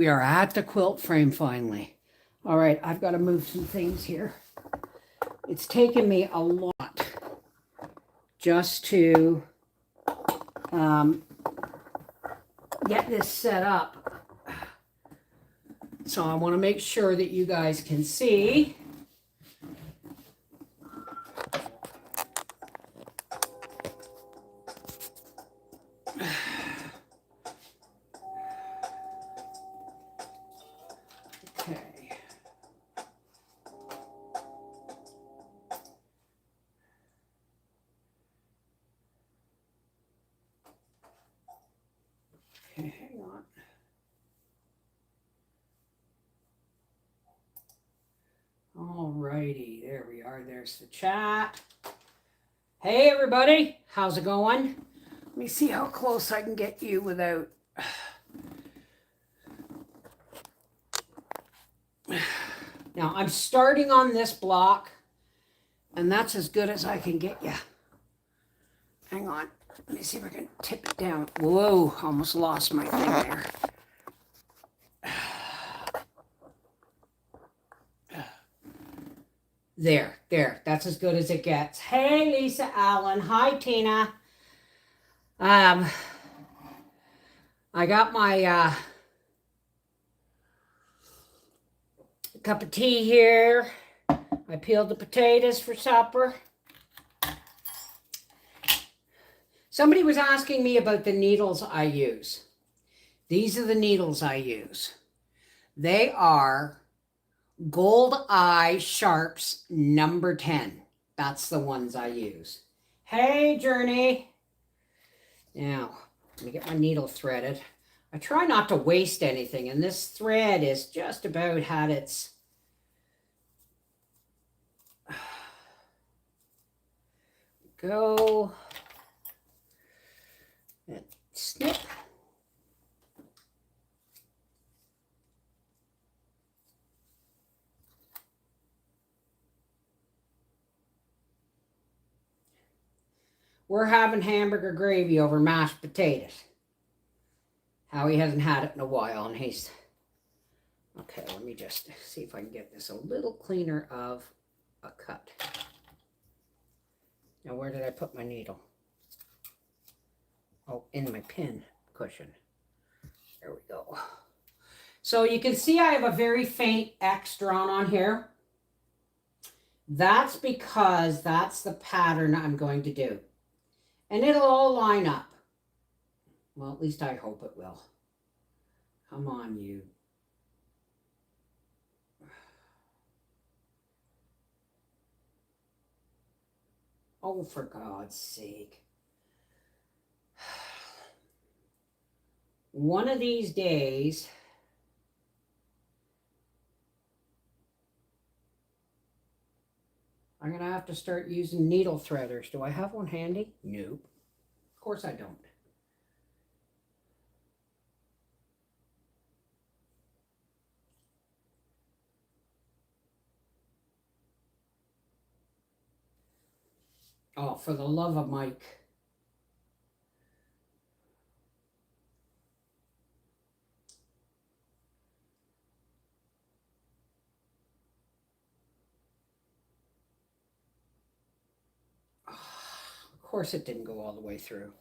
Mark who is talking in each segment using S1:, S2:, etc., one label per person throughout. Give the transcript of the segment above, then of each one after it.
S1: We are at the quilt frame finally. All right, I've got to move some things here. It's taken me a lot just to get this set up. So I want to make sure that you guys can see. Okay. Okay, hang on. All righty, there we are. There's the chat. Hey everybody, how's it going? Let me see how close I can get you without. Now I'm starting on this block, and that's as good as I can get you. Hang on, let me see if I can tip it down. Whoa, almost lost my thing there. There, that's as good as it gets. Hey, Lisa Allen. Hi, Tina. I got my cup of tea here. I peeled the potatoes for supper. Somebody was asking me about the needles I use. These are the needles I use. They are Gold Eye Sharps number 10. That's the ones I use. Hey, Journey. Now, let me get my needle threaded. I try not to waste anything, and this thread is just about had its go and snip. We're having hamburger gravy over mashed potatoes. Howie hasn't had it in a while, and he's... Okay, let me just see if I can get this a little cleaner of a cut. Now, where did I put my needle? Oh, in my pin cushion. There we go. So you can see I have a very faint X drawn on here. That's because that's the pattern I'm going to do. And it'll all line up. Well, at least I hope it will. Come on, you. Oh, for God's sake. One of these days, I'm going to have to start using needle threaders. Do I have one handy? Nope. Of course I don't. Oh, for the love of Mike. Of course it didn't go all the way through.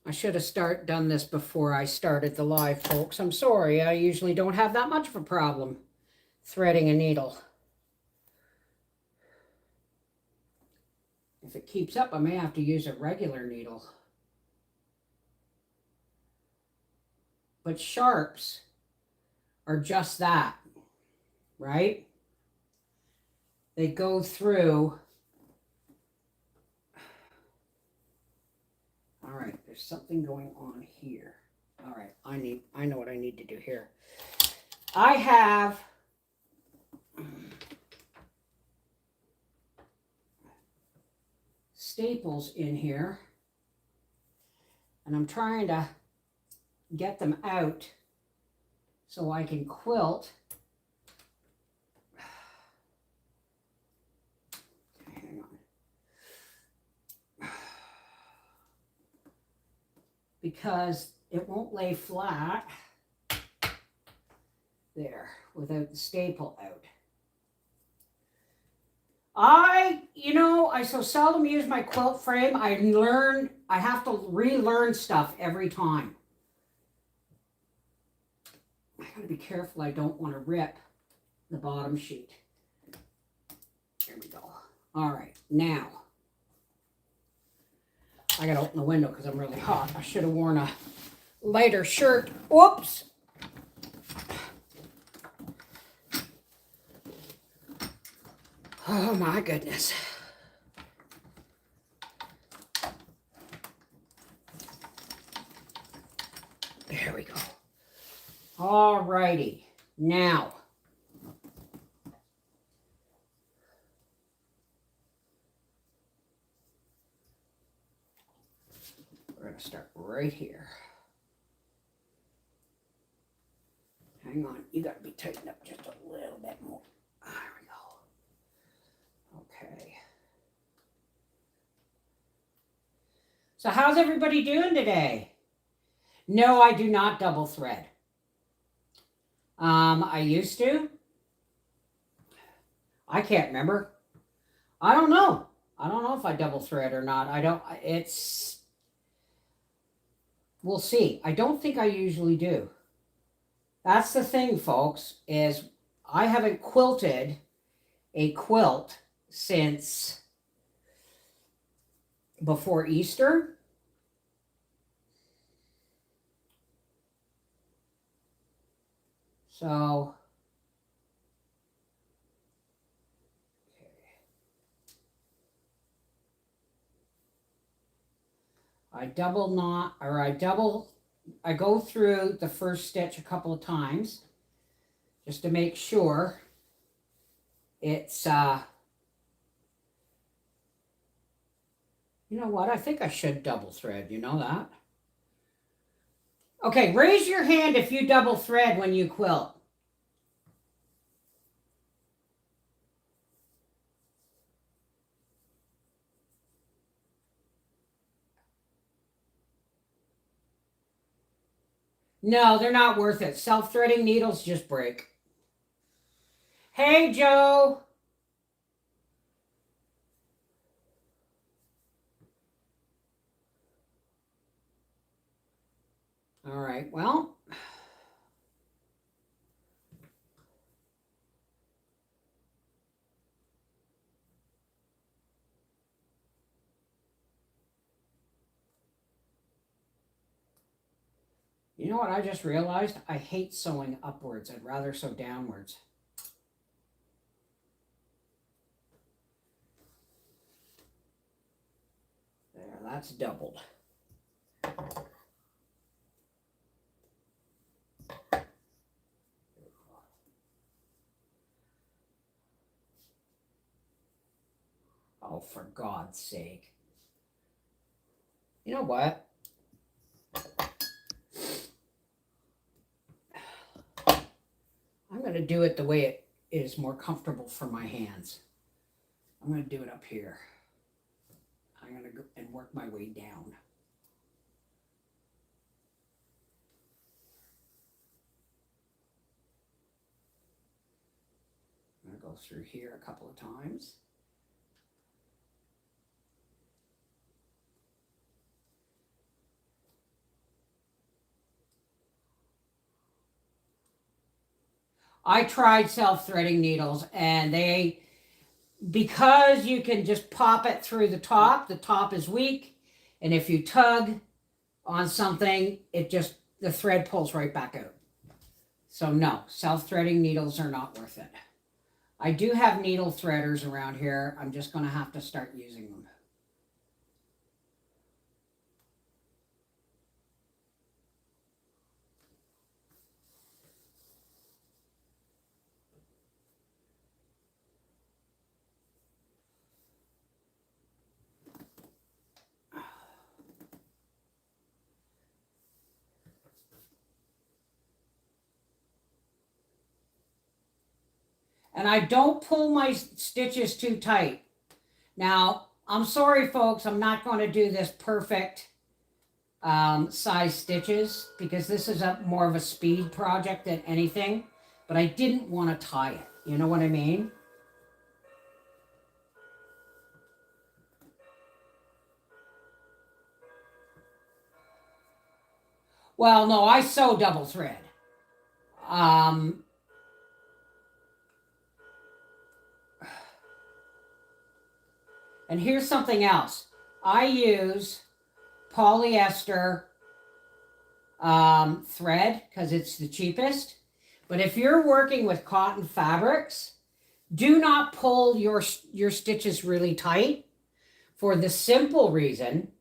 S1: I should have done this before I started the live, folks. I'm sorry. I usually don't have that much of a problem threading a needle. If it keeps up, I may have to use a regular needle. But sharps are just that, right? They go through. All right, there's something going on here. All right, I know what I need to do here. I have staples in here, and I'm trying to get them out so I can quilt. Hang on. Because it won't lay flat. there without the staple out. I so seldom use my quilt frame. I have to relearn stuff every time. I gotta be careful I don't want to rip the bottom sheet. There we go. All right, now I gotta open the window because I'm really hot. I should have worn a lighter shirt. Whoops. Oh my goodness. There we go. All righty. Now, we're going to start right here. Hang on. You got to be tightened up just a little bit more. There we go. Okay. So how's everybody doing today? No, I do not double thread. I used to. I can't remember. I don't know. I don't know if I double thread or not. We'll see. I don't think I usually do. That's the thing, folks, is I haven't quilted a quilt since before Easter. So, okay. I go through the first stitch a couple of times just to make sure it's, you know what, I think I should double thread, you know that? Okay, raise your hand if you double thread when you quilt. No, they're not worth it. Self-threading needles just break. Hey, Joe. All right, well. You know what I just realized? I hate sewing upwards. I'd rather sew downwards. There, that's doubled. Oh, for God's sake. You know what? I'm going to do it the way it is more comfortable for my hands. I'm going to do it up here. I'm going to go and work my way down. I'm going to go through here a couple of times. I tried self-threading needles and because you can just pop it through the top is weak. And if you tug on something, the thread pulls right back out. So no, self-threading needles are not worth it. I do have needle threaders around here. I'm just going to have to start using them. And I don't pull my stitches too tight. Now, I'm sorry, folks, I'm not going to do this perfect size stitches because this is more of a speed project than anything. but I didn't want to tie it. You know what I mean? Well, no, I sew double thread. Um, and here's something else. I use polyester thread because it's the cheapest. But if you're working with cotton fabrics, do not pull your stitches really tight for the simple reason.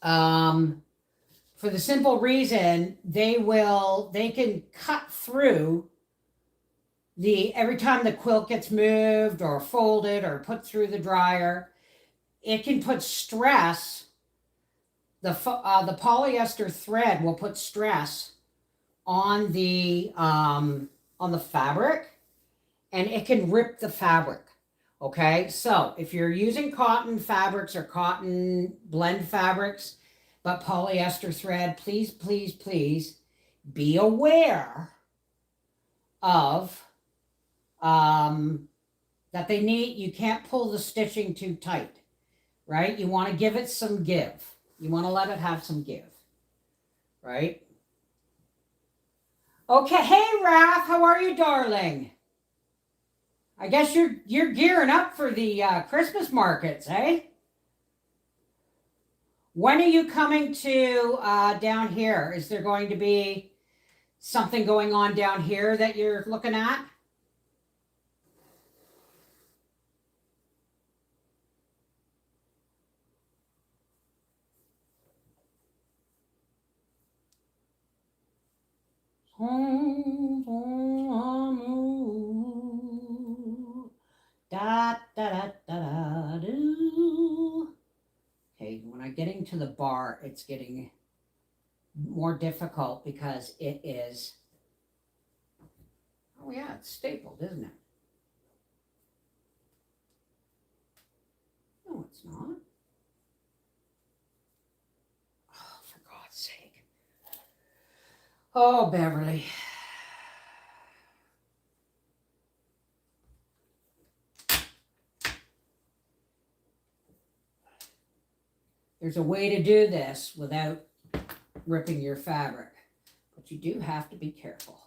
S1: They can cut through every time the quilt gets moved or folded or put through the dryer. It can put stress. The polyester thread will put stress on the fabric, and it can rip the fabric. Okay, so if you're using cotton fabrics or cotton blend fabrics, but polyester thread, please, please, please be aware of that you can't pull the stitching too tight, right? You want to give it some give. You want to let it have some give, right? Okay, hey Raph, how are you, darling? I guess you're gearing up for the Christmas markets, eh? When are you coming to down here? Is there going to be something going on down here that you're looking at? Da, da, da, da, da, do. Okay, when I'm getting to the bar, it's getting more difficult because it is, oh yeah, it's stapled, isn't it? No, it's not. Oh, for God's sake. Oh, Beverly. There's a way to do this without ripping your fabric, but you do have to be careful.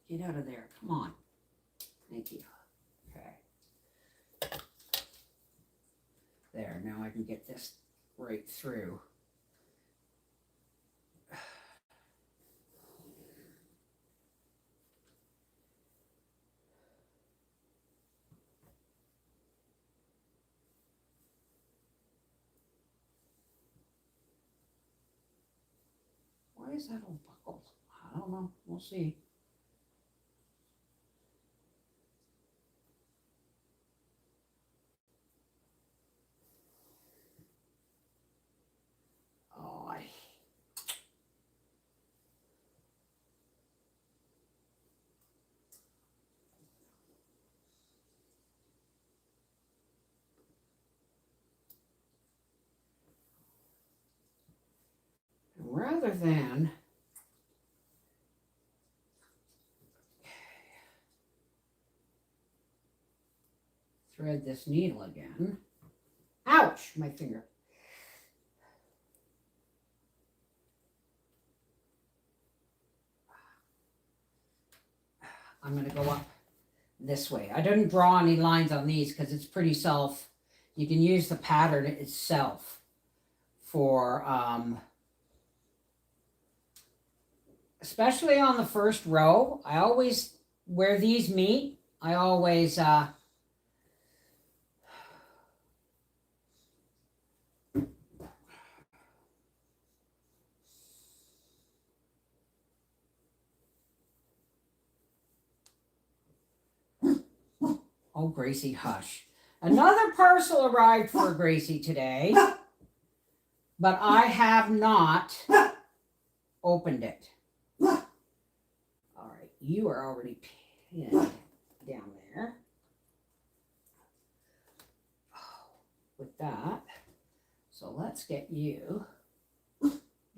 S1: Get out of there. Come on. Thank you. Okay. There, now I can get this right through. Why is that all buckled? I don't know. We'll see. Oh, rather than thread this needle again. Ouch, my finger. I'm going to go up this way. I didn't draw any lines on these because it's pretty you can use the pattern itself for, especially on the first row. I always, where these meet, I always, oh, Gracie, hush. Another parcel arrived for Gracie today, but I have not opened it. All right, you are already pinned down there. Oh, with that, So let's get you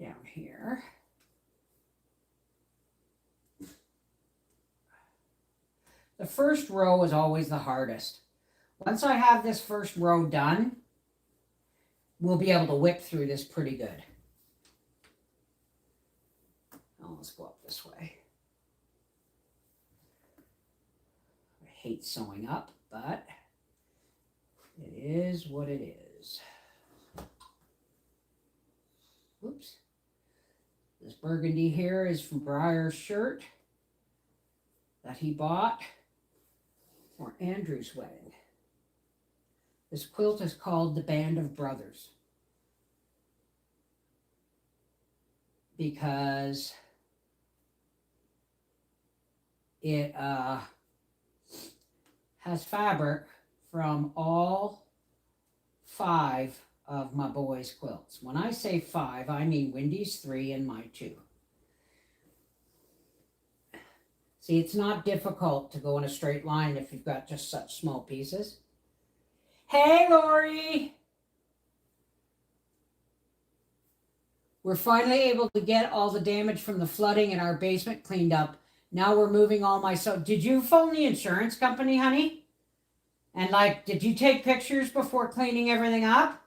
S1: down here. The first row is always the hardest. Once I have this first row done, we'll be able to whip through this pretty good. Now let's go up this way. I hate sewing up, but it is what it is. Oops. This burgundy here is from Briar's shirt that he bought for Andrew's wedding. This quilt is called the Band of Brothers because it has fabric from all 5 of my boys' quilts. When I say 5, I mean Wendy's 3 and my 2. See, it's not difficult to go in a straight line if you've got just such small pieces. Hey, Lori! We're finally able to get all the damage from the flooding in our basement cleaned up. Now we're moving all my... So, did you phone the insurance company, honey? And, like, did you take pictures before cleaning everything up?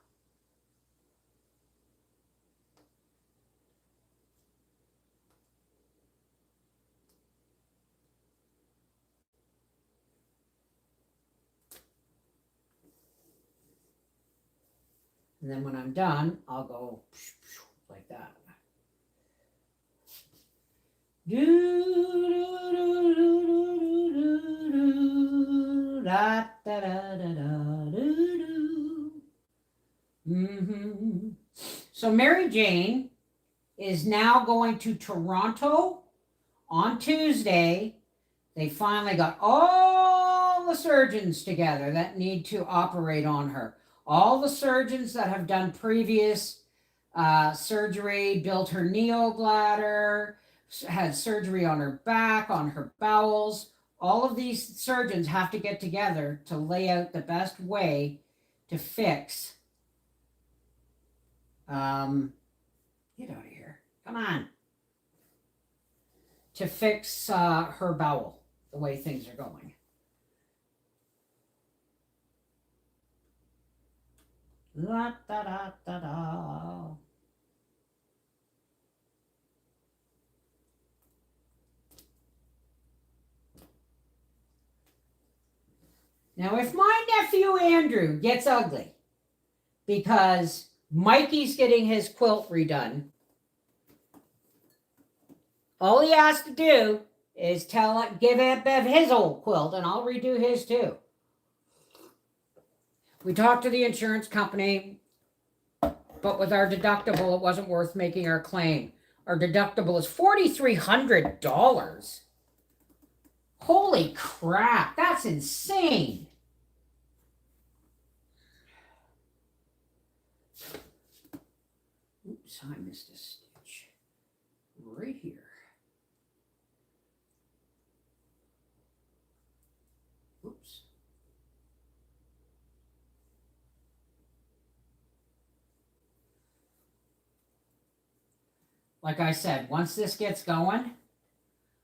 S1: And then when I'm done, I'll go like that. Do, do, do, do, do, do, da, da, da, da, da, do, do. So Mary Jane is now going to Toronto on Tuesday. They finally got all the surgeons together that need to operate on her. All the surgeons that have done previous surgery, built her neobladder, had surgery on her back, on her bowels. All of these surgeons have to get together to lay out the best way to fix. Get out of here. Come on. To fix her bowel, the way things are going. La da da da da. Now, if my nephew Andrew gets ugly because Mikey's getting his quilt redone, all he has to do is give Bev his old quilt, and I'll redo his too. We talked to the insurance company, but with our deductible, it wasn't worth making our claim. Our deductible is $4,300. Holy crap, that's insane. Oops, I missed a stitch right here. Oops. Like I said, once this gets going,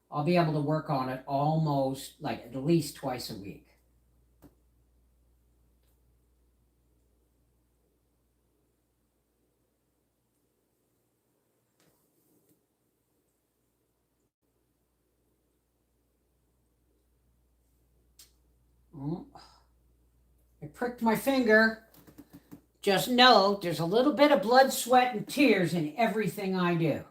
S1: I'll be able to work on it almost like at least twice a week. Oh, I pricked my finger. Just know there's a little bit of blood, sweat, and tears in everything I do.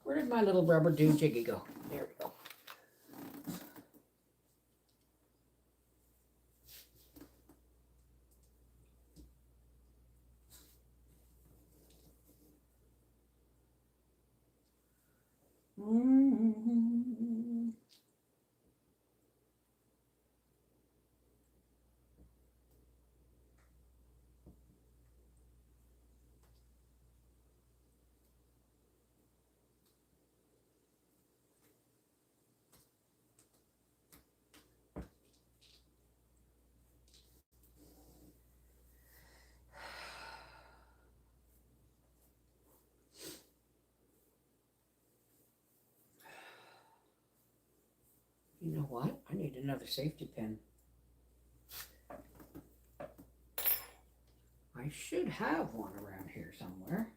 S1: Where did my little rubber jiggy go? There we go. know what? I need another safety pin. I should have one around here somewhere.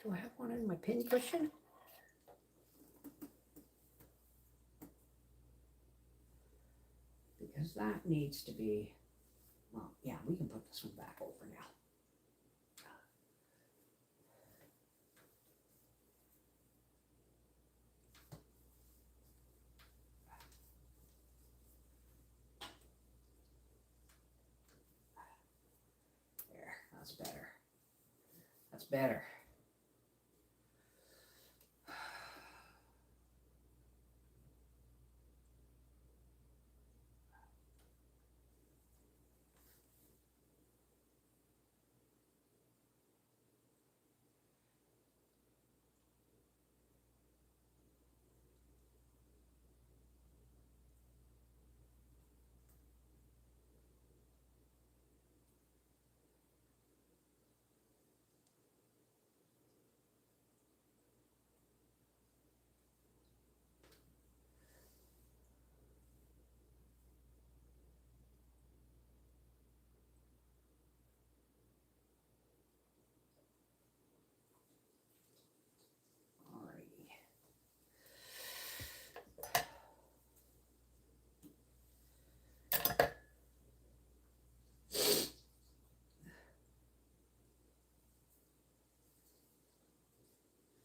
S1: Do I have one in my pin cushion? Because that needs to be, well, yeah, we can put this one back over now. There, that's better. That's better.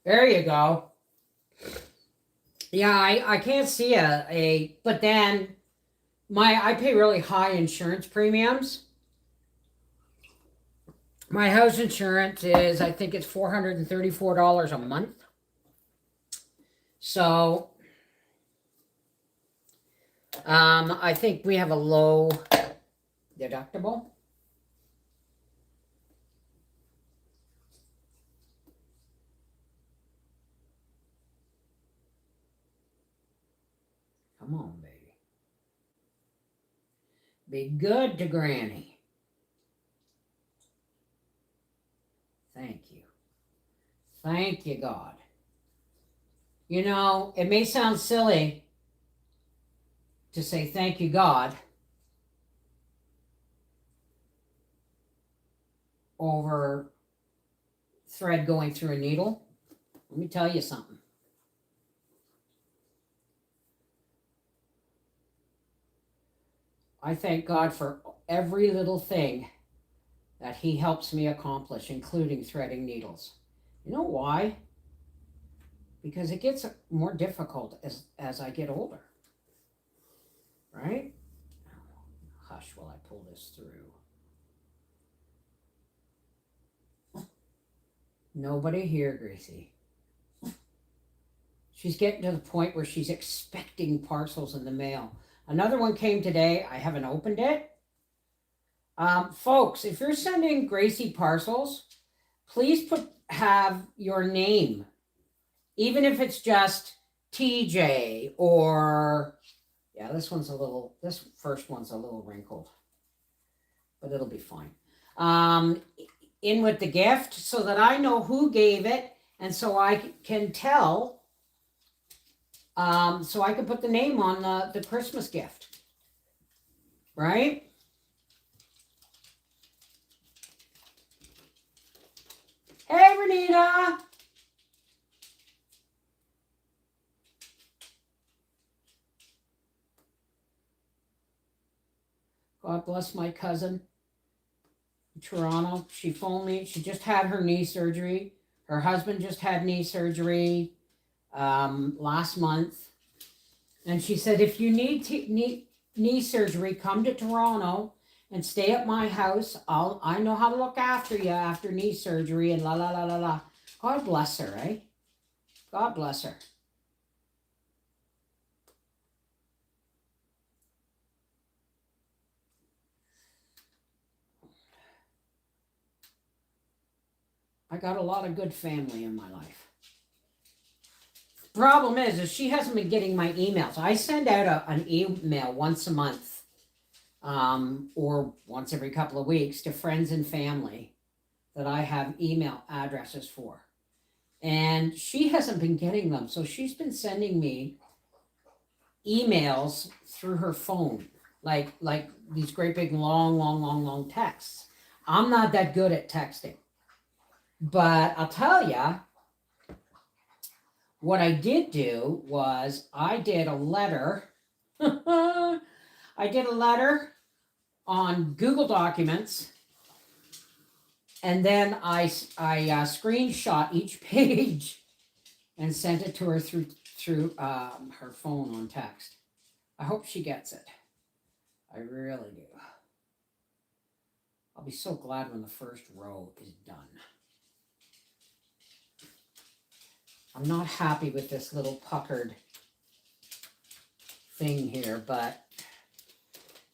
S1: There you go. Yeah, I can't see but then I pay really high insurance premiums. My house insurance is, I think it's $434 a month. So, I think we have a low deductible. Come on, baby. Be good to Granny. Thank you. Thank you, God. You know, it may sound silly to say thank you, God, over thread going through a needle. Let me tell you something. I thank God for every little thing that He helps me accomplish, including threading needles. You know why? Because it gets more difficult as I get older. Right? Hush while I pull this through. Nobody here, Gracie. She's getting to the point where she's expecting parcels in the mail. Another one came today. I haven't opened it. Folks, if you're sending Gracie parcels, please have your name, even if it's just TJ or, yeah, this first one's a little wrinkled, but it'll be fine. In with the gift so that I know who gave it, and so I can tell, so I can put the name on the Christmas gift, right? Hey, Renita. God bless my cousin in Toronto. She phoned me. She just had her knee surgery. Her husband just had knee surgery last month. And she said, if you need knee surgery, come to Toronto and stay at my house. I know how to look after you after knee surgery and la la la la la. God bless her, eh? God bless her. I got a lot of good family in my life. Problem is she hasn't been getting my emails. I send out an email once a month, or once every couple of weeks to friends and family that I have email addresses for. and she hasn't been getting them. So she's been sending me emails through her phone, like these great big long texts. I'm not that good at texting, but I'll tell you what I did do was I did a letter. I did a letter on Google Documents, and then I screenshot each page and sent it to her through her phone on text. I hope she gets it. I really do. I'll be so glad when the first row is done. I'm not happy with this little puckered thing here, but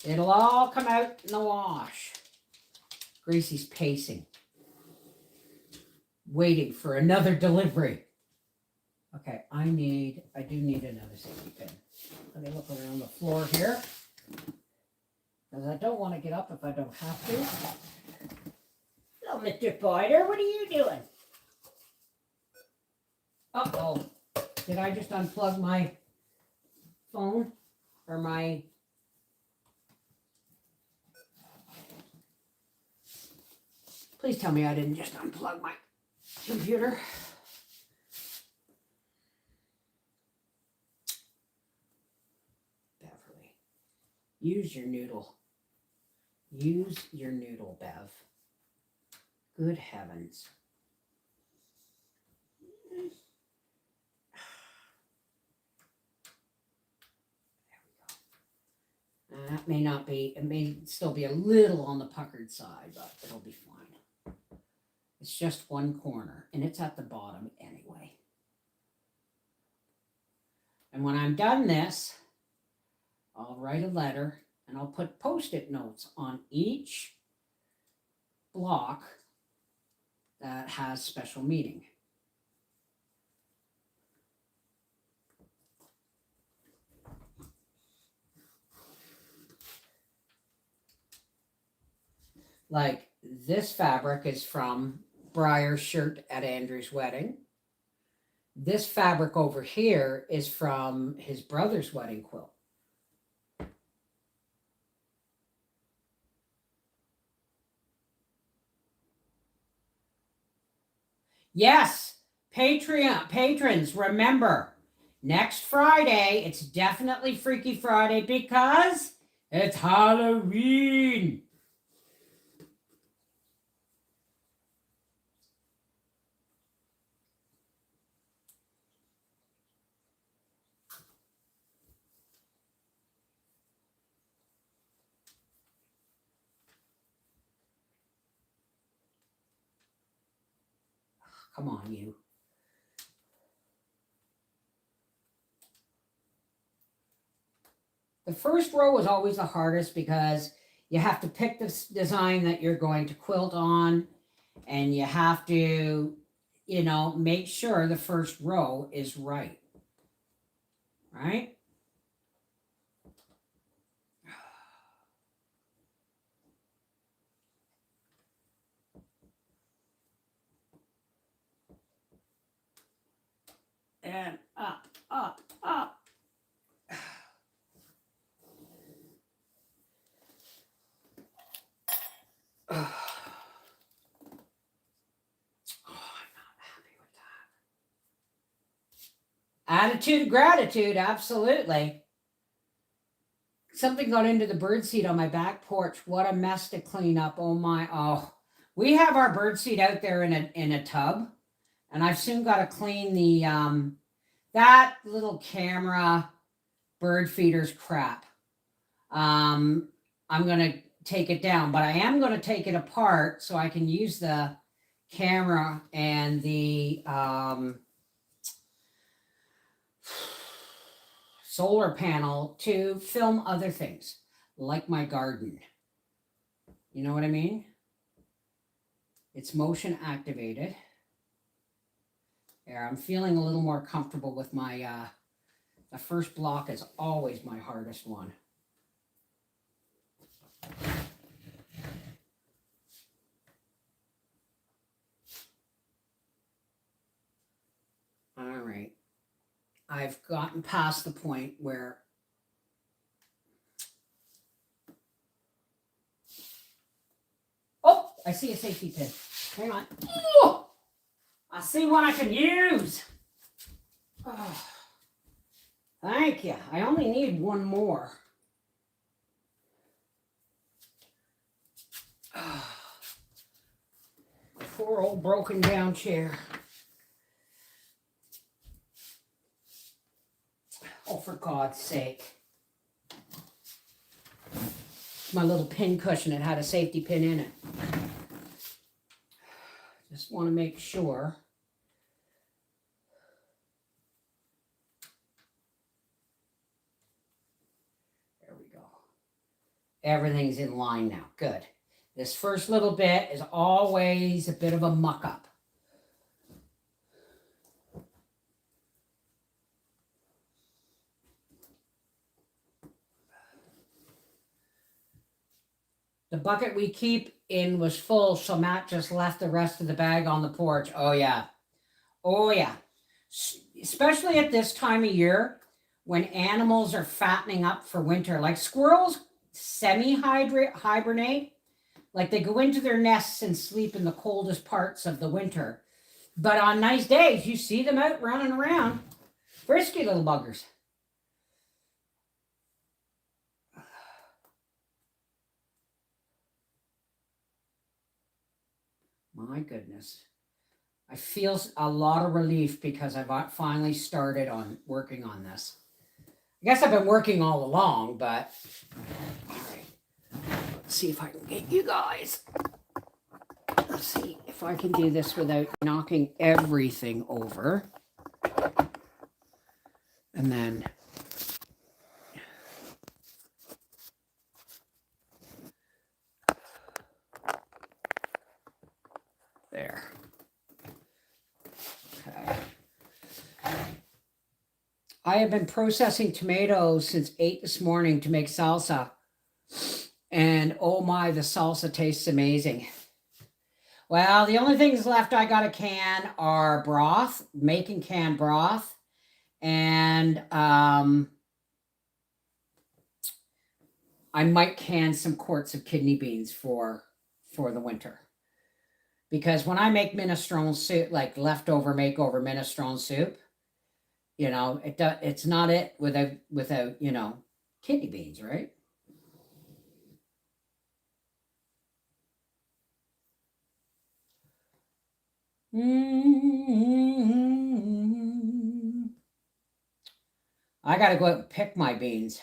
S1: it'll all come out in the wash. Gracie's pacing, waiting for another delivery. Okay, I do need another safety pin. Let me look around the floor here, because I don't want to get up if I don't have to. Hello, Mr. Boyder, what are you doing? Uh-oh, did I just unplug my phone or my... Please tell me I didn't just unplug my computer. Beverly, use your noodle. Use your noodle, Bev. Good heavens. That may not be, it may still be a little on the puckered side, but it'll be fine. It's just one corner, and it's at the bottom anyway. And when I'm done this, I'll write a letter, and I'll put Post-it notes on each block that has special meaning. Like this fabric is from Briar's shirt at Andrew's wedding. This fabric over here is from his brother's wedding quilt. Yes, patrons, remember, next Friday, it's definitely Freaky Friday because it's Halloween. Come on, you. The first row is always the hardest because you have to pick the design that you're going to quilt on, and you have to, make sure the first row is right. Right? And up, up, up. Oh, I'm not happy with that. Attitude of gratitude, absolutely. Something got into the birdseed on my back porch. What a mess to clean up. Oh my, oh. We have our birdseed out there in a tub, and I've soon got to clean the that little camera bird feeder's crap. I'm gonna take it down, but I am gonna take it apart so I can use the camera and the solar panel to film other things, like my garden. You know what I mean? It's motion activated. There, I'm feeling a little more comfortable with my, the first block is always my hardest one. I've gotten past the point where oh, I see a safety pin. Hang on. Oh, I see one I can use. Oh, thank you. I only need one more. Oh, poor old broken down chair. Oh, for God's sake. My little pin cushion, it had a safety pin in it. Just want to make sure. There we go. Everything's in line now. Good. This first little bit is always a bit of a muck up. The bucket we keep in was full, so Matt just left the rest of the bag on the porch. Oh, yeah. Oh, yeah. Especially at this time of year when animals are fattening up for winter. Like squirrels semi-hibernate. Like they go into their nests and sleep in the coldest parts of the winter. But on nice days, you see them out running around. Frisky little buggers. My goodness. I feel a lot of relief because I've finally started on working on this. I guess I've been working all along, but all right. Let's see if I can get you guys. Let's see if I can do this without knocking everything over. And then there. Okay. I have been processing tomatoes since 8 this morning to make salsa. And oh my, the salsa tastes amazing. Well, the only things left I got to can are broth, making canned broth, and I might can some quarts of kidney beans for the winter. Because when I make minestrone soup, like leftover makeover minestrone soup, you know, it's not it without you know, kidney beans, right? I got to go out and pick my beans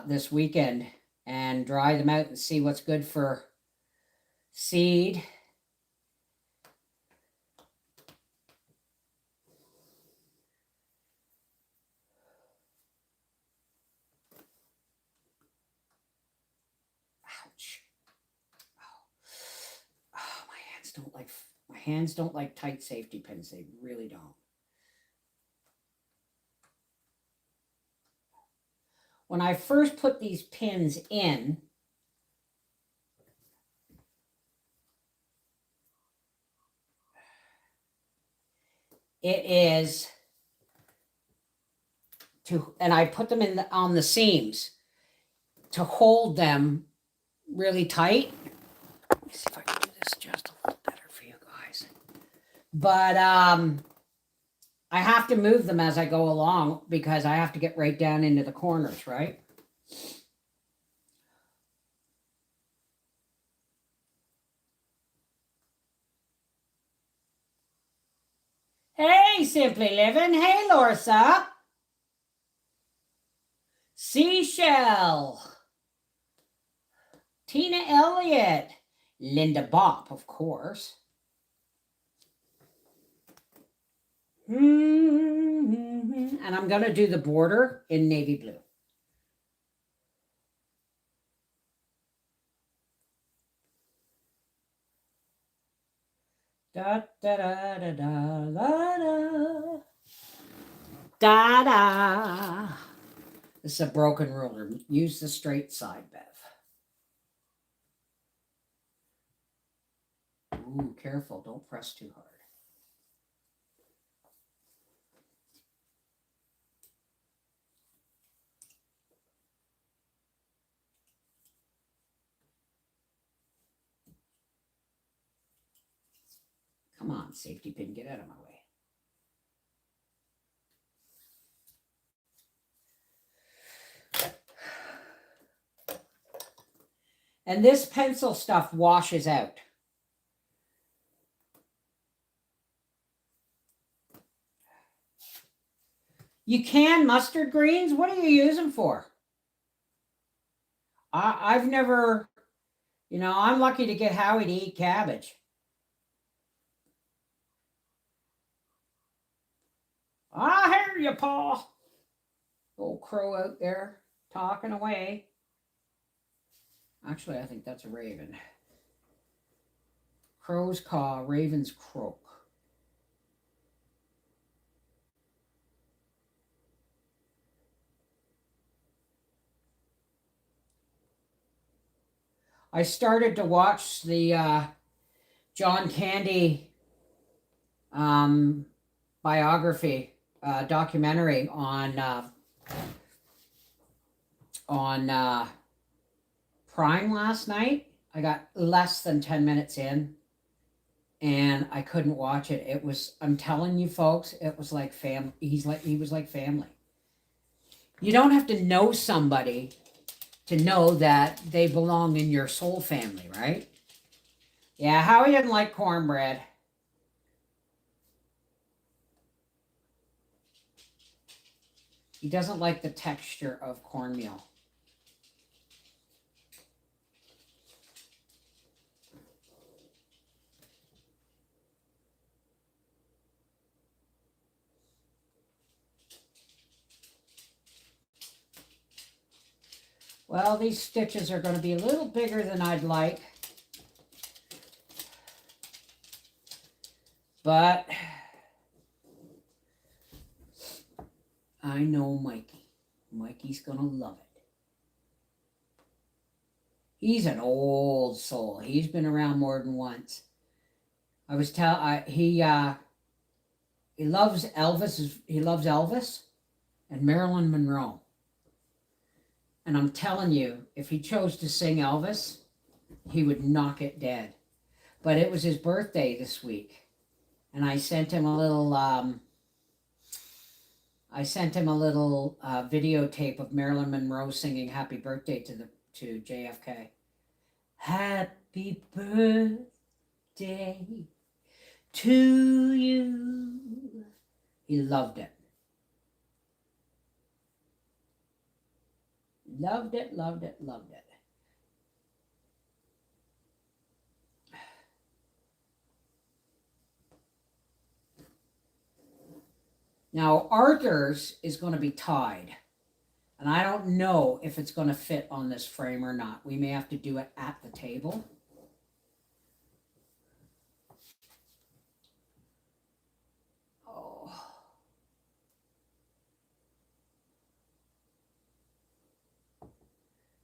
S1: this weekend and dry them out and see what's good for seed. Ouch. Oh, my hands don't like tight safety pins. They really don't. When I first put these pins in, it is and I put them in on the seams to hold them really tight. Let me see if I can do this just a little better for you guys. But I have to move them as I go along because I have to get right down into the corners, right? Hey, Simply Living. Hey, Lorsa. Seashell. Tina Elliott. Linda Bopp, of course. And I'm going to do the border in navy blue. Da da da da da da da da da. This is a broken ruler. Use the straight side, Bev. Ooh, careful. Don't press too hard. Come on, safety pin, get out of my way. And this pencil stuff washes out. You can mustard greens? What are you using for? I've never, you know, I'm lucky to get Howie to eat cabbage. I hear you, Paul. Old crow out there talking away. Actually, I think that's a raven. Crows caw, ravens croak. I started to watch the John Candy biography documentary on Prime last night. I got less than 10 minutes in and I couldn't watch it. It was, I'm telling you folks, it was like family. He was like family. You don't have to know somebody to know that they belong in your soul family, right? Yeah, Howie didn't like cornbread. He doesn't like the texture of cornmeal. Well, these stitches are going to be a little bigger than I'd like. But I know Mikey. Mikey's going to love it. He's an old soul. He's been around more than once. I was he loves Elvis. He loves Elvis and Marilyn Monroe. And I'm telling you, if he chose to sing Elvis, he would knock it dead. But it was his birthday this week. And I sent him a little videotape of Marilyn Monroe singing "Happy Birthday" to JFK. Happy birthday to you. He loved it. Loved it, loved it, loved it. Now, Arthur's is going to be tied. And I don't know if it's going to fit on this frame or not. We may have to do it at the table. Oh.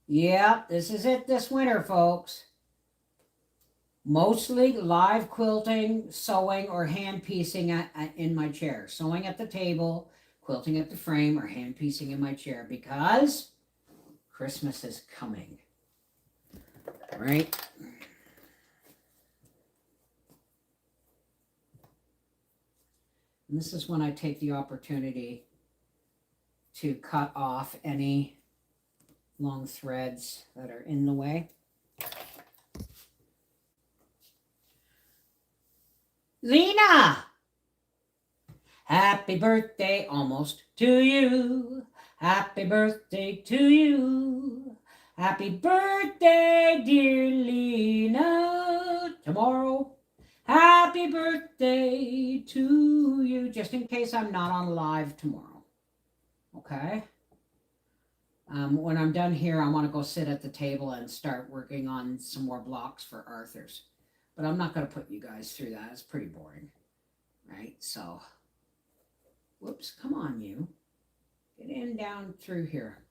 S1: Yeah, this is it this winter, folks. Mostly live quilting, sewing, or hand piecing in my chair. Sewing at the table, quilting at the frame, or hand piecing in my chair because Christmas is coming. Right? And this is when I take the opportunity to cut off any long threads that are in the way. Lena! Happy birthday almost to you. Happy birthday to you. Happy birthday, dear Lena. Tomorrow. Happy birthday to you. Just in case I'm not on live tomorrow. Okay? When I'm done here, I want to go sit at the table and start working on some more blocks for Arthur's. But I'm not going to put you guys through that. It's pretty boring. Right? So, whoops, come on, you. Get in down through here.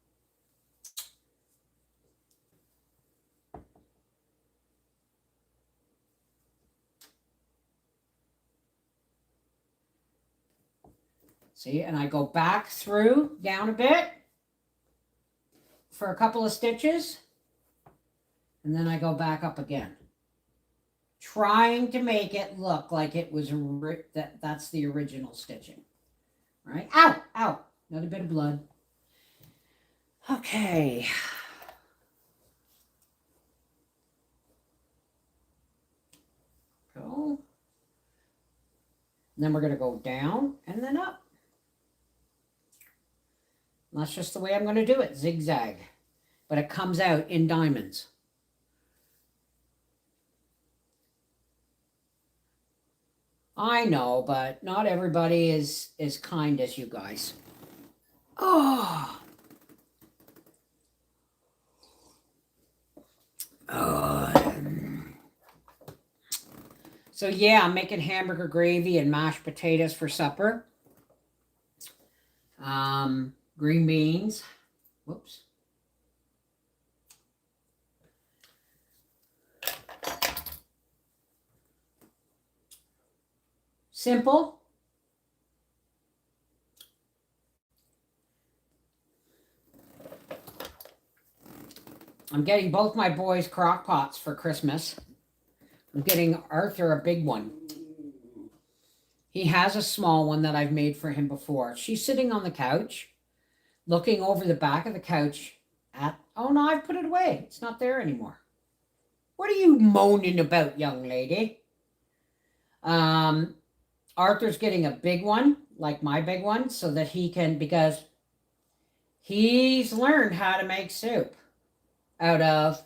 S1: See, and I go back through, down a bit for a couple of stitches. And then I go back up again. trying to make it look like it was that's the original stitching, right? Ow, ow, another bit of blood. Okay. Go. And then we're going to go down and then up. And that's just the way I'm going to do it, zigzag. But it comes out in diamonds. I know, but not everybody is as kind as you guys. Oh. So yeah, I'm making hamburger gravy and mashed potatoes for supper. Green beans. Whoops. Simple. I'm getting both my boys crock pots for Christmas. I'm getting Arthur a big one. He has a small one that I've made for him before. She's sitting on the couch, looking over the back of the couch at, oh no, I've put it away. It's not there anymore. What are you moaning about, young lady? Arthur's getting a big one, like my big one, so that he can, because he's learned how to make soup out of,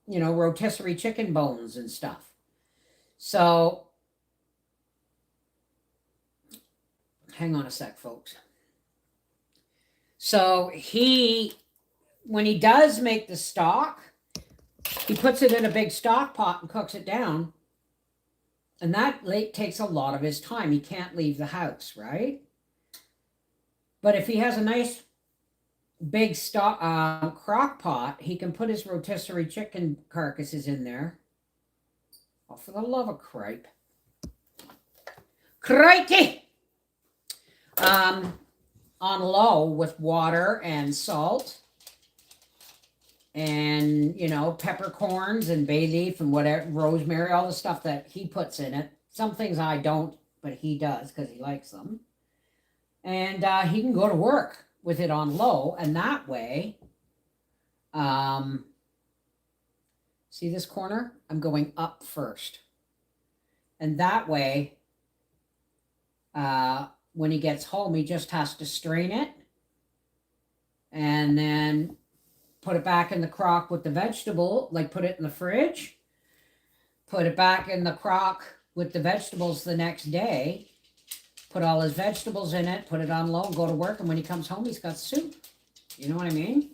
S1: you know, rotisserie chicken bones and stuff. So, hang on a sec, folks. So when he does make the stock, he puts it in a big stock pot and cooks it down. And that takes a lot of his time. He can't leave the house, right? But if he has a nice big stock crock pot, he can put his rotisserie chicken carcasses in there. Oh, for the love of cripe. Crikey! On low with water and salt and, you know, peppercorns and bay leaf and whatever, rosemary, all the stuff that he puts in it. Some things I don't, but he does because he likes them. And he can go to work with it on low, and that way, see this corner? I'm going up first. And that way, when he gets home, he just has to strain it and then put it back in the crock with the vegetable, like put it in the fridge, put it back in the crock with the vegetables the next day, put all his vegetables in it, put it on low, go to work, and when he comes home, he's got soup. You know what I mean?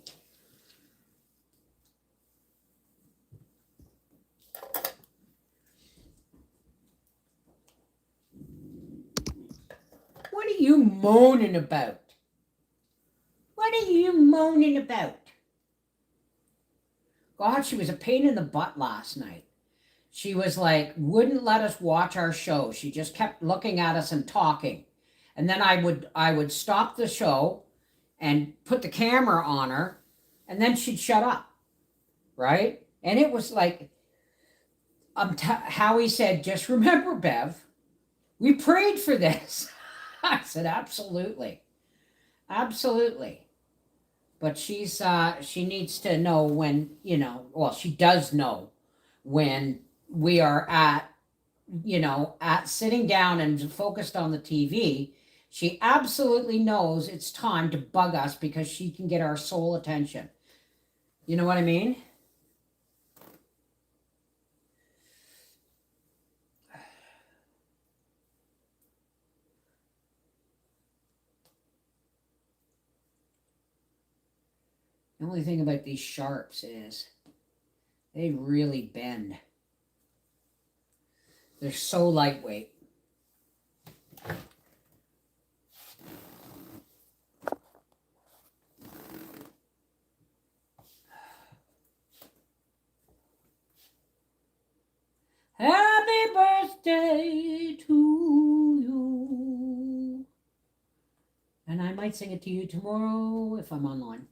S1: What are you moaning about? What are you moaning about? God, she was a pain in the butt last night. She was like, wouldn't let us watch our show. She just kept looking at us and talking. And then I would stop the show and put the camera on her, and then she'd shut up, right? And it was like, Howie said, just remember, Bev, we prayed for this. I said, absolutely. Absolutely. But she needs to know when, you know, well, she does know when we are at, you know, at sitting down and focused on the TV. She absolutely knows it's time to bug us because she can get our sole attention. You know what I mean? The only thing about these sharps is they really bend. They're so lightweight. Happy birthday to you. And I might sing it to you tomorrow if I'm online.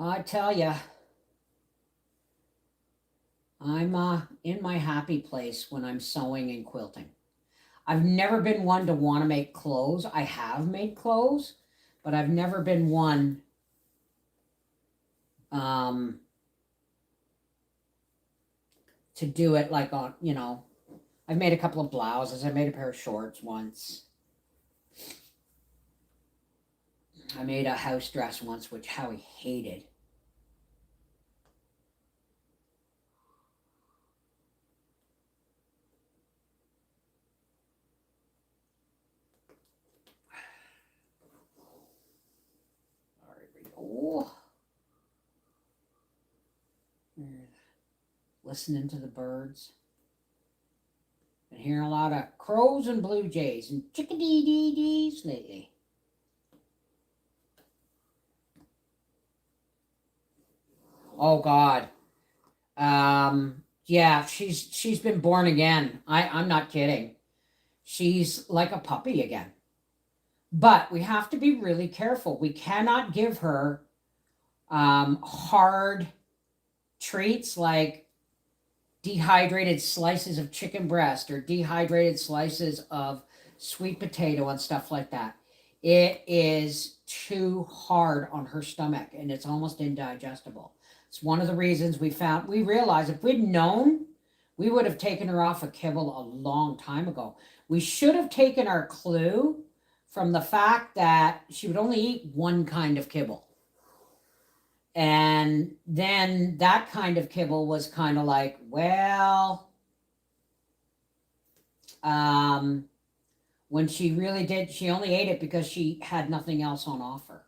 S1: I tell ya. I'm in my happy place when I'm sewing and quilting. I've never been one to want to make clothes. I have made clothes, but I've never been one um, to do it like on, I've made a couple of blouses. I made a pair of shorts once. I made a house dress once, which Howie hated. All right, we go. Listening to the birds. Been hearing a lot of crows and blue jays and chickadee-dee-dees lately. Oh God. Yeah, she's been born again. I'm not kidding. She's like a puppy again. But we have to be really careful. We cannot give her hard treats like dehydrated slices of chicken breast or dehydrated slices of sweet potato and stuff like that. It is too hard on her stomach and it's almost indigestible. It's one of the reasons we realized if we'd known, we would have taken her off of kibble a long time ago. We should have taken our clue from the fact that she would only eat one kind of kibble. And then that kind of kibble was kind of like, well, when she really did, she only ate it because she had nothing else on offer.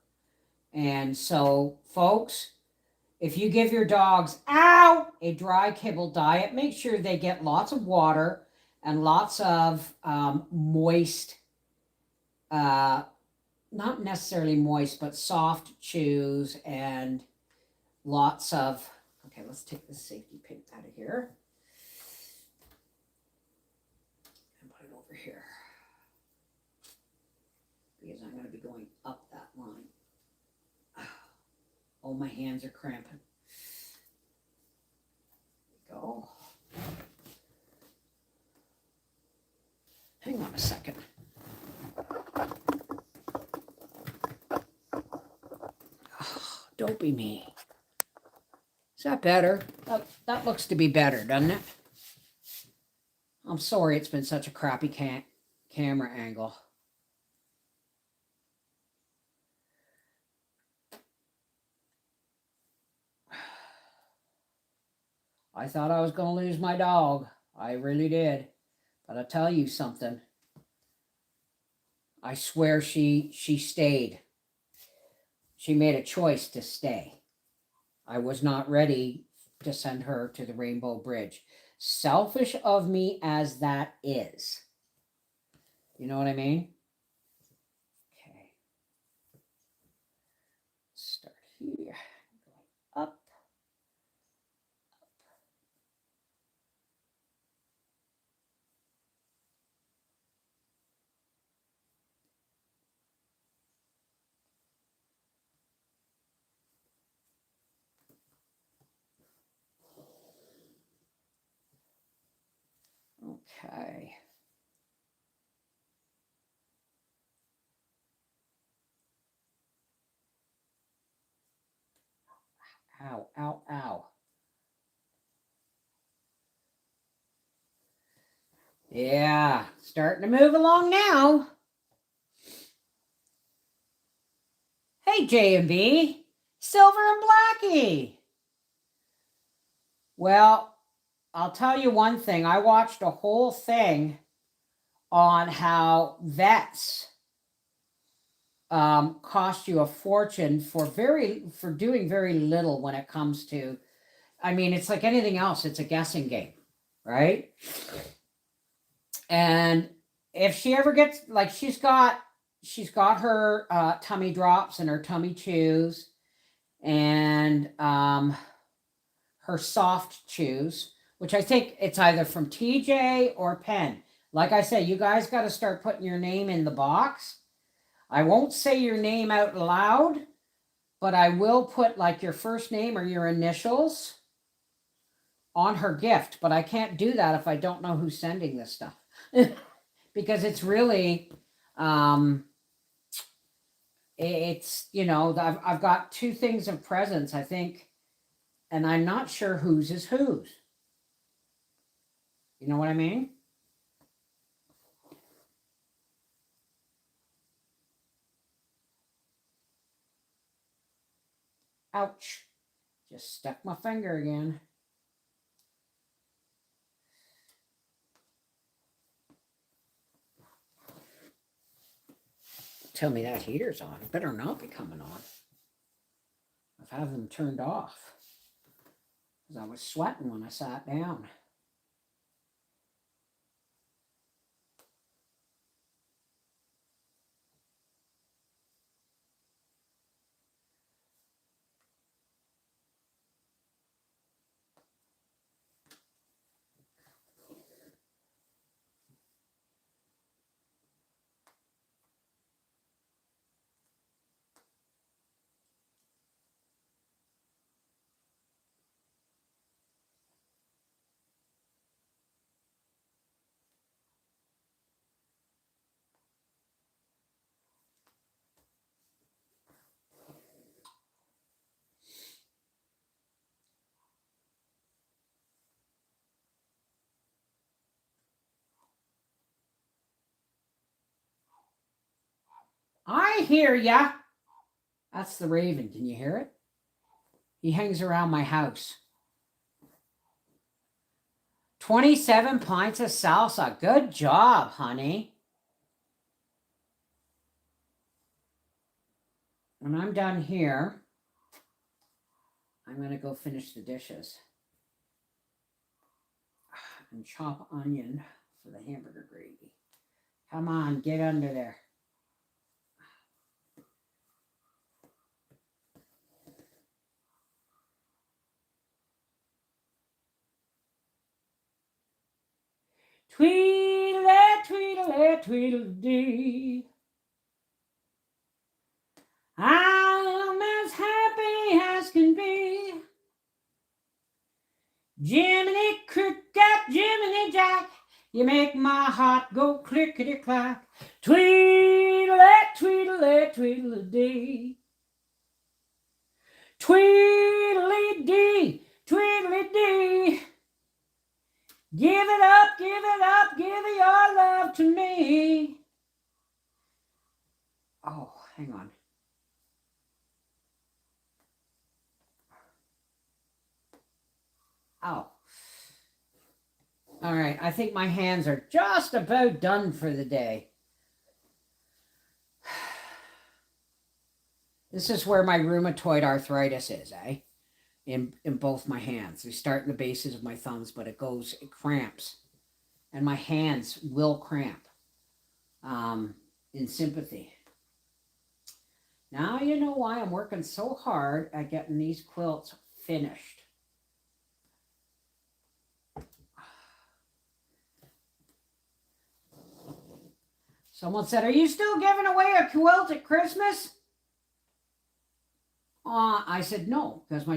S1: And so, folks, if you give your dogs, a dry kibble diet, make sure they get lots of water and lots of moist, not necessarily moist, but soft chews and lots of, okay, let's take the safety pin out of here and put it over here because I'm going to be going up that line. Oh, my hands are cramping. There we go. Hang on a second. Oh, don't be me. Is that better? That looks to be better, doesn't it? I'm sorry it's been such a crappy camera angle. I thought I was going to lose my dog. I really did. But I'll tell you something. I swear she stayed. She made a choice to stay. I was not ready to send her to the Rainbow Bridge. Selfish of me as that is. You know what I mean? Okay. Start here. Up. Okay. Ow, ow, ow. Yeah, starting to move along now. Hey, J&B, Silver and Blackie. Well, I'll tell you one thing. I watched a whole thing on how vets cost you a fortune for doing very little when it comes to, I mean, it's like anything else. It's a guessing game, right? And if she ever gets, like, she's got her tummy drops and her tummy chews and her soft chews, which I think it's either from TJ or Penn. Like I said, you guys got to start putting your name in the box. I won't say your name out loud, but I will put like your first name or your initials on her gift, but I can't do that if I don't know who's sending this stuff. Because it's really, it's, you know, I've got 2 things of presents, I think, and I'm not sure whose is whose. You know what I mean? Ouch. Just stuck my finger again. Tell me that heater's on. It better not be coming on. I've had them turned off because I was sweating when I sat down. I hear ya. That's the raven. Can you hear it? He hangs around my house. 27 pints of salsa. Good job, honey. When I'm done here, I'm going to go finish the dishes and chop onion for the hamburger gravy. Come on, get under there. Tweedle, tweedle, tweedle-dee. I'm as happy as can be. Jiminy Cricket, Jiminy Jack, you make my heart go clickety-clack. Tweedle, tweedle, tweedle-dee. Tweedly-dee, tweedly-dee. Give it up, give your love to me. Oh, hang on. Oh. All right, I think my hands are just about done for the day. This is where my rheumatoid arthritis is, eh? In both my hands. They start in the bases of my thumbs, but it cramps. And my hands will cramp in sympathy. Now you know why I'm working so hard at getting these quilts finished. Someone said, are you still giving away a quilt at Christmas? I said no, because my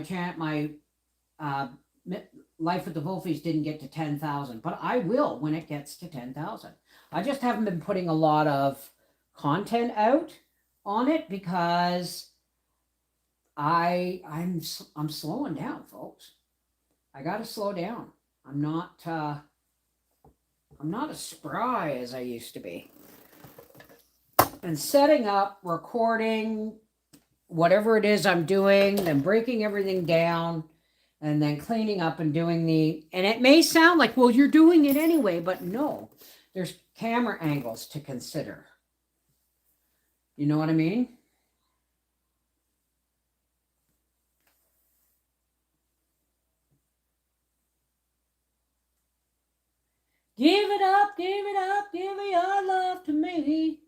S1: Life with the Wolfies didn't get to 10,000, but I will when it gets to 10,000. I just haven't been putting a lot of content out on it because I'm slowing down, folks. I got to slow down. I'm not as spry as I used to be. And setting up, recording, whatever it is I'm doing, then breaking everything down, and then cleaning up and doing and it may sound like, well, you're doing it anyway, but no, there's camera angles to consider. You know what I mean? Give it up, give your love to me.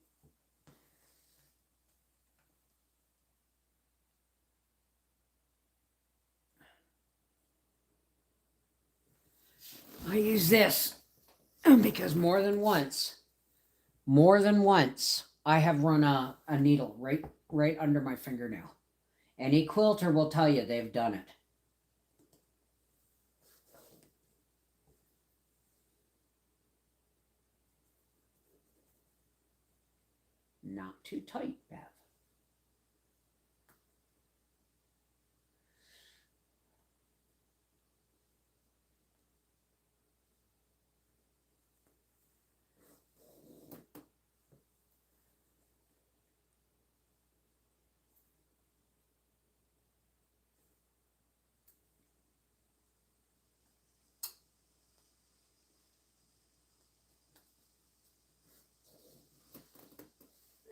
S1: I use this because more than once, I have run a needle right under my fingernail. Any quilter will tell you they've done it. not too tight, Bev.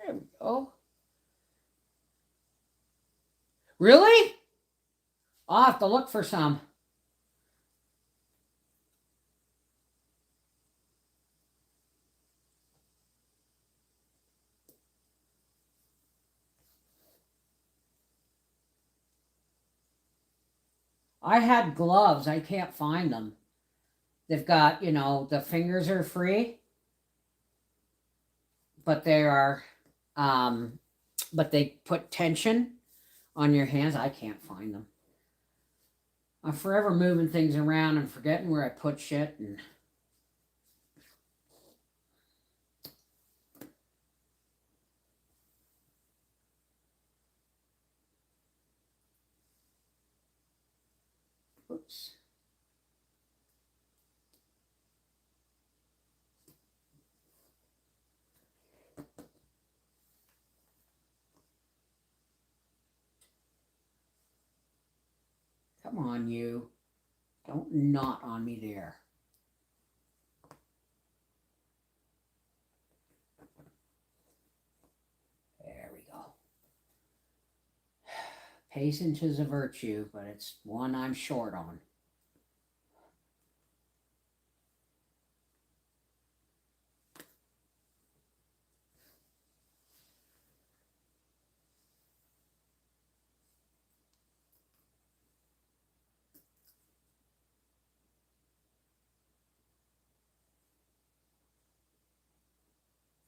S1: There we go. Really? I'll have to look for some. I had gloves. I can't find them. They've got, the fingers are free, but they are, but they put tension on your hands. I can't find them. I'm forever moving things around and forgetting where I put shit. And oops. Come on, you. Don't knot on me there. There we go. Patience is a virtue, but it's one I'm short on.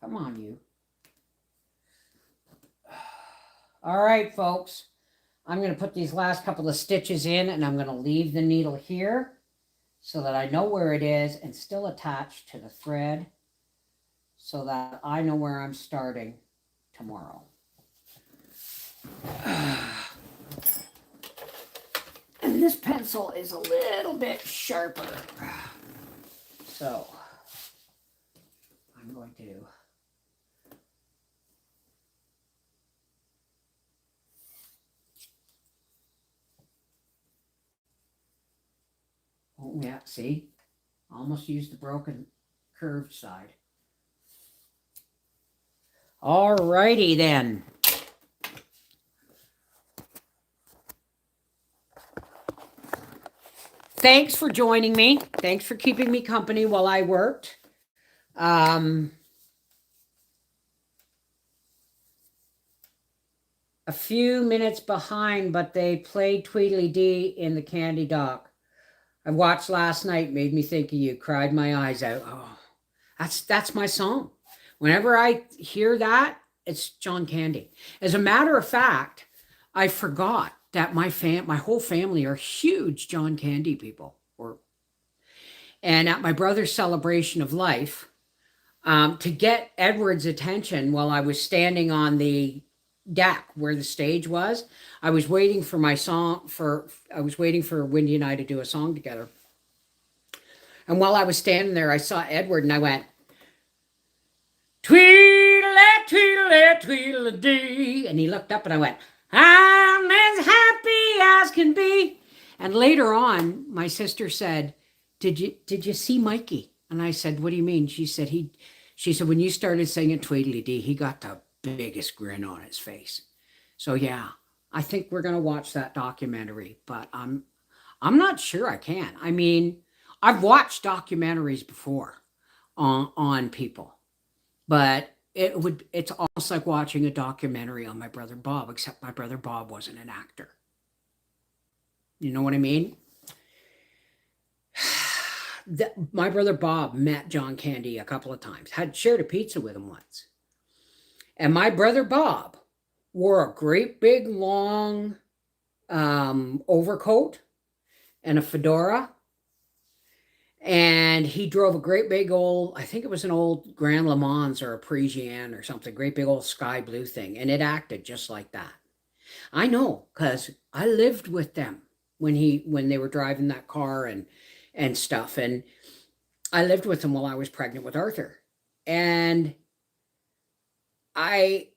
S1: Come on, you. All right, folks. I'm going to put these last couple of stitches in, and I'm going to leave the needle here so that I know where it is and still attached to the thread so that I know where I'm starting tomorrow. And this pencil is a little bit sharper. So I'm going to oh yeah, see? Almost used the broken curved side. Alrighty then. Thanks for joining me. Thanks for keeping me company while I worked. A few minutes behind, but they played Tweedledee in the Candy Dock. I watched last night, made me think of you, cried my eyes out. Oh, that's my song. Whenever I hear that, it's John Candy. As a matter of fact, I forgot that my whole family are huge John Candy people. And at my brother's celebration of life, to get Edward's attention while I was standing on the deck where the stage was, I was waiting for Wendy and I to do a song together. And while I was standing there, I saw Edward and I went, Tweedle, tweedle, tweedledee. And he looked up and I went, I'm as happy as can be. And later on, my sister said, Did you see Mikey? And I said, what do you mean? She said, when you started singing Tweedledee, he got the biggest grin on his face. So yeah, I think we're gonna watch that documentary, but I'm not sure I can. I mean, I've watched documentaries before on people, but it's almost like watching a documentary on my brother Bob, except my brother Bob wasn't an actor. You know what I mean? My brother Bob met John Candy a couple of times, had shared a pizza with him once. And my brother Bob wore a great big long overcoat and a fedora. And he drove a great big old, I think it was an old Grand Le Mans or a Parisienne or something, great big old sky blue thing. And it acted just like that. I know, because I lived with them when they were driving that car and stuff. And I lived with them while I was pregnant with Arthur. And I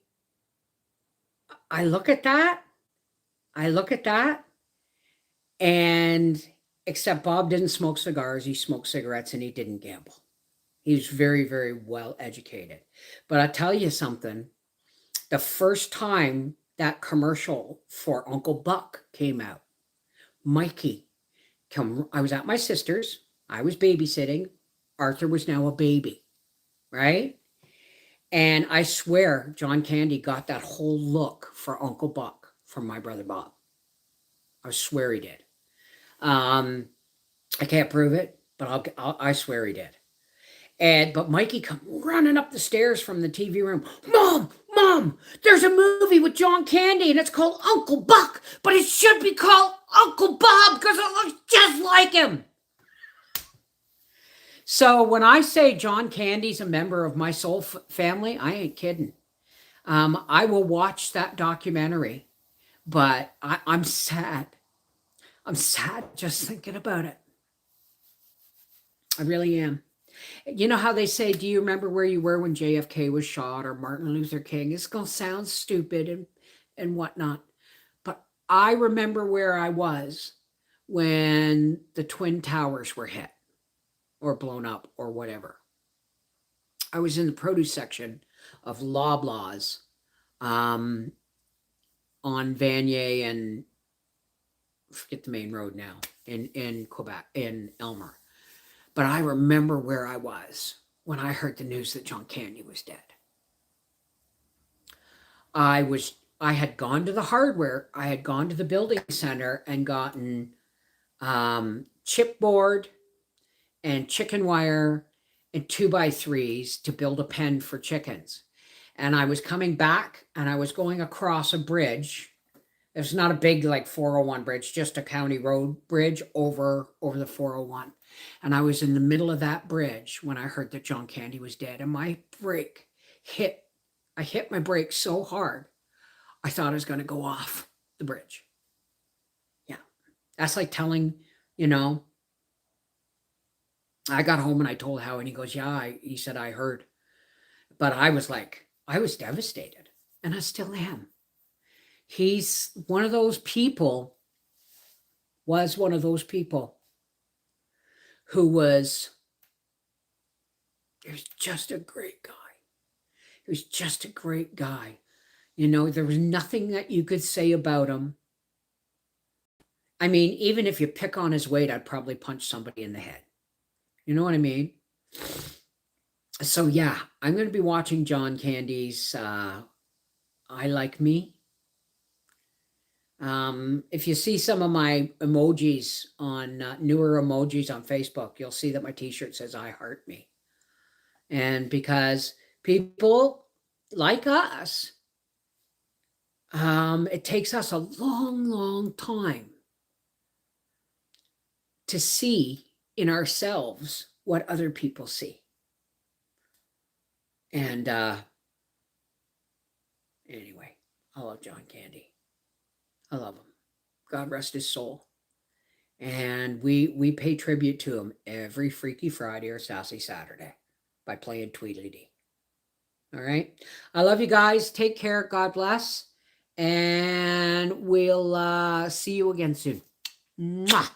S1: I look at that, I look at that, and except Bob didn't smoke cigars, he smoked cigarettes and he didn't gamble. He was very, very well educated. But I tell you something, the first time that commercial for Uncle Buck came out, Mikey, I was at my sister's, I was babysitting, Arthur was now a baby, right? And I swear John Candy got that whole look for Uncle Buck from my brother Bob. I swear he did. I can't prove it, but I swear he did. But Mikey come running up the stairs from the TV room. Mom, there's a movie with John Candy and it's called Uncle Buck, but it should be called Uncle Bob because it looks just like him. So when I say John Candy's a member of my soul family, I ain't kidding. I will watch that documentary, but I'm sad. I'm sad just thinking about it. I really am. You know how they say, do you remember where you were when JFK was shot or Martin Luther King? It's going to sound stupid and whatnot. But I remember where I was when the Twin Towers were hit or blown up or whatever. I was in the produce section of Loblaws on Vanier and forget the main road now in Quebec, in Elmer. But I remember where I was when I heard the news that John Candy was dead. I had gone to the hardware. I had gone to the building center and gotten chipboard and chicken wire and 2x3s to build a pen for chickens. And I was coming back and I was going across a bridge. It's not a big like 401 bridge, just a county road bridge over the 401. And I was in the middle of that bridge when I heard that John Candy was dead. And my brake I hit my brake so hard, I thought I was going to go off the bridge. Yeah. That's like telling, I got home and I told Howie and he goes, yeah, he said, I heard. But I was devastated and I still am. He's one of those people, was one of those people who was just a great guy. He was just a great guy. There was nothing that you could say about him. I mean, even if you pick on his weight, I'd probably punch somebody in the head. You know what I mean? So yeah, I'm going to be watching John Candy's I Like Me. If you see some of my emojis on newer emojis on Facebook, you'll see that my t-shirt says I Heart Me. And because people like us, it takes us a long, long time to see in ourselves what other people see. And anyway, I love John Candy. I love him. God rest his soul. And we pay tribute to him every Freaky Friday or Sassy Saturday by playing Tweedledee. All right. I love you guys. Take care. God bless. And we'll see you again soon. Mwah.